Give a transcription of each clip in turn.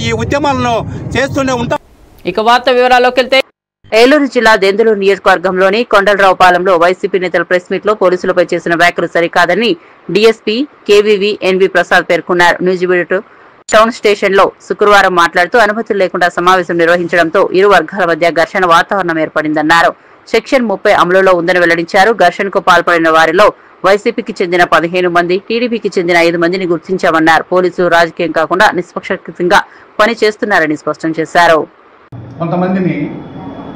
ఈ ఉద్యమాలను చేస్తూనే ఉంటాం. ఇక వార్త వివరాల్లోకి వెళ్తే ఏలూరు జిల్లా దెందులూరు నియోజకవర్గంలోని కొండలరావుపాలెంలో వైసీపీ నేతల ప్రెస్ మీట్ లో పోలీసులపై చేసిన వ్యాఖ్యలు సరికాదని డీఎస్పీ కేవీవీ ఎన్వి ప్రసాద్ పేర్కొన్నారు. న్యూజిబీడ్ టౌన్ స్టేషన్ లో శుక్రవారం మాట్లాడుతూ అనుమతులు లేకుండా సమావేశం నిర్వహించడంతో ఇరు వర్గాల మధ్య ఘర్షణ వాతావరణం ఏర్పడిందన్నారు. సెక్షన్ 30 అమలులో ఉందని వెల్లడించారు. ఘర్షణకు పాల్పడిన వారిలో వైసీపీకి చెందిన 15 మంది, టీడీపీకి చెందిన 5 మందిని గుర్తించామన్నారు. పోలీసులు రాజకీయం కాకుండా నిష్పక్షపాతంగా పని చేస్తున్నారని స్పష్టం చేశారు. కొంతమందిని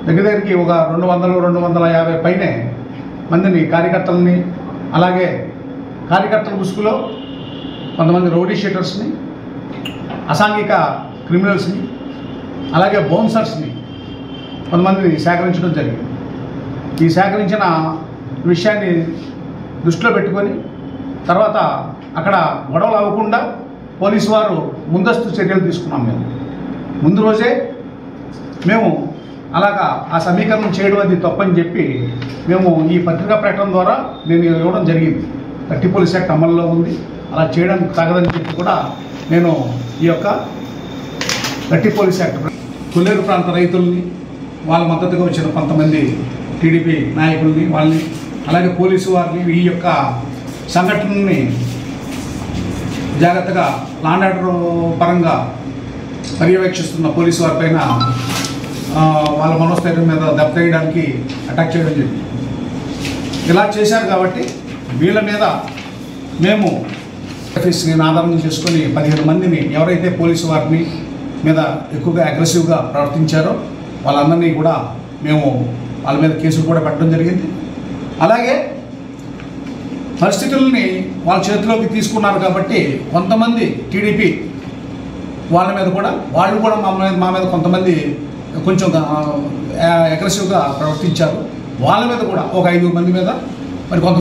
దగ్గరికి ఒక 200-250 పైనే మందిని కార్యకర్తలని, అలాగే కార్యకర్తల ముసుగులో కొంతమంది రౌడీ షీటర్స్ని, అసాంఘిక క్రిమినల్స్ని, అలాగే బౌన్సర్స్ని కొంతమందిని సేకరించడం జరిగింది. ఈ సేకరించిన విషయాన్ని దృష్టిలో పెట్టుకొని తర్వాత అక్కడ గొడవలు అవ్వకుండా పోలీసు వారు ముందస్తు చర్యలు తీసుకున్నాం. ముందు రోజే మేము అలాగా ఆ సమీకరణం చేయడం అది తప్పని చెప్పి మేము ఈ పత్రికా ప్రకటన ద్వారా నేను ఇవ్వడం జరిగింది. గట్టి పోలీస్ యాక్ట్ అమల్లో ఉంది, అలా చేయడానికి తగదని చెప్పి కూడా నేను ఈ యొక్క గట్టి పోలీస్ యాక్ట్ కొల్లేరు ప్రాంత రైతుల్ని, వాళ్ళ మద్దతుగా వచ్చిన కొంతమంది టీడీపీ నాయకుల్ని, వాళ్ళని, అలాగే పోలీసు వారిని ఈ యొక్క సంఘటనని జాగ్రత్తగా లాండ్ ఆర్డర్ పరంగా పర్యవేక్షిస్తున్న పోలీసు వారిపైన వాళ్ళ మనోస్థైర్యం మీద దెబ్బతీయడానికి అటాక్ చేయడం జరిగింది. ఇలా చేశారు కాబట్టి వీళ్ళ మీద మేము ఆఫీస్ని ఆధారం చేసుకొని 15 మందిని ఎవరైతే పోలీసు వారిని మీద ఎక్కువగా అగ్రెసివ్గా ప్రవర్తించారో వాళ్ళందరినీ కూడా మేము వాళ్ళ మీద కేసులు కూడా పెట్టడం జరిగింది. అలాగే పరిస్థితుల్ని వాళ్ళ చేతిలోకి తీసుకున్నారు కాబట్టి కొంతమంది టీడీపీ వాళ్ళ మీద కూడా వాళ్ళు కూడా మా మీద కొంతమంది కొంచెం అగ్రెసివ్గా ప్రవర్తించారు. వాళ్ళ మీద కూడా ఒక 5 మంది మీద మరి కొంత